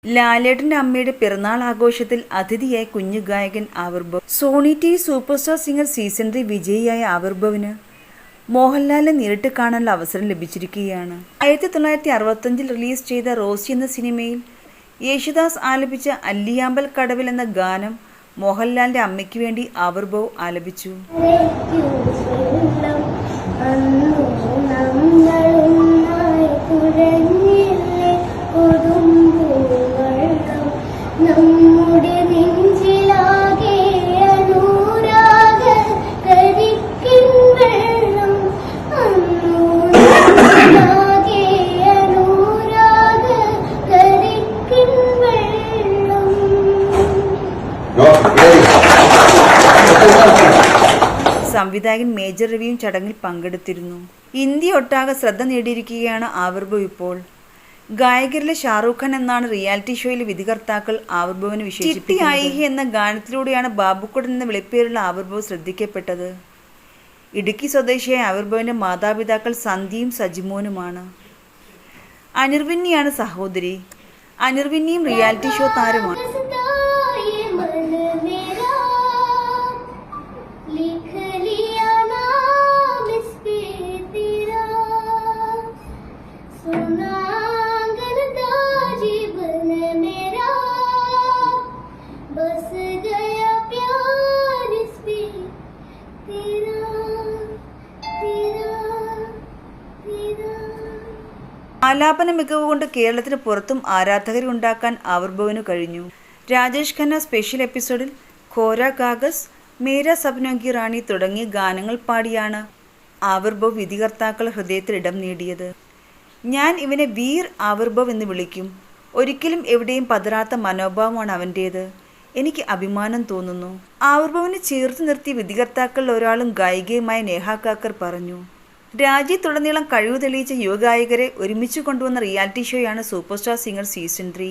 ലാലേട്ടന്റെ അമ്മയുടെ പിറന്നാൾ ആഘോഷത്തിൽ അതിഥിയായ കുഞ്ഞു ഗായകൻ Avirbhav. Sony TV super star singer season 3 വിജയിയായ ആവിർഭവിന് മോഹൻലാലിനെ നേരിട്ട് കാണാനുള്ള അവസരം ലഭിച്ചിരിക്കുകയാണ്. 1965 റിലീസ് ചെയ്ത റോസി എന്ന സിനിമയിൽ യേശുദാസ് ആലപിച്ച അല്ലിയാമ്പൽ കടവിൽ എന്ന ഗാനം മോഹൻലാലിന്റെ അമ്മയ്ക്ക് വേണ്ടി ആവിർഭവ് ആലപിച്ചു. സംവിധായകൻ മേജർ രവിയും ചടങ്ങിൽ പങ്കെടുത്തിരുന്നു. ഇന്ത്യ ഒട്ടാകെ ശ്രദ്ധ നേടിയിരിക്കുകയാണ് ആവിർഭവ് ഇപ്പോൾ. ഗായകരിലെ ഷാറൂഖ് ഖാൻ എന്നാണ് റിയാലിറ്റി ഷോയിലെ വിധികർത്താക്കൾ ആവിർഭവിനെ വിശേഷിപ്പിക്കുന്നത്. ചിട്ടി ആയിഹി എന്ന ഗാനത്തിലൂടെയാണ് ബാബുക്കുട്ടൻ എന്ന വിളിപ്പേരുള്ള ആവിർഭവ് ശ്രദ്ധിക്കപ്പെട്ടത്. ഇടുക്കി സ്വദേശിയായ ആവിർഭവിന്റെ മാതാപിതാക്കൾ സന്ധ്യയും സജിമോനുമാണ്. അനിർവിന്നിയാണ് സഹോദരി. അനിർവിന്നിയും റിയാലിറ്റി ഷോ താരമാണ്. ആലാപന മികവ് കൊണ്ട് കേരളത്തിന് പുറത്തും ആരാധകരെ ഉണ്ടാക്കാൻ ആവിർഭവിന് കഴിഞ്ഞു. രാജേഷ് ഖന്ന സ്പെഷ്യൽ എപ്പിസോഡിൽ ഖോര കാഗസ്, മേരാ സപ്നോ കി റാണി തുടങ്ങിയ ഗാനങ്ങൾ പാടിയാണ് ആവിർഭവ് വിധികർത്താക്കൾ ഹൃദയത്തിൽ ഇടം നേടിയത്. ഞാൻ ഇവനെ വീർ ആവിർഭവ് എന്ന് വിളിക്കും. ഒരിക്കലും എവിടെയും പതറാത്ത മനോഭാവമാണ് അവൻ്റേത്. എനിക്ക് അഭിമാനം തോന്നുന്നു. ആവിർഭവിനെ ചേർത്ത് നിർത്തിയ വിധികർത്താക്കളിൽ ഒരാളും ഗായികയുമായ നേഹ കാക്കർ പറഞ്ഞു. രാജ്യത്തുടനീളം കഴിവ് തെളിയിച്ച യുവഗായകരെ ഒരുമിച്ച് കൊണ്ടുവന്ന റിയാലിറ്റി ഷോയാണ് സൂപ്പർ സ്റ്റാർ സിംഗർ സീസൺ 3.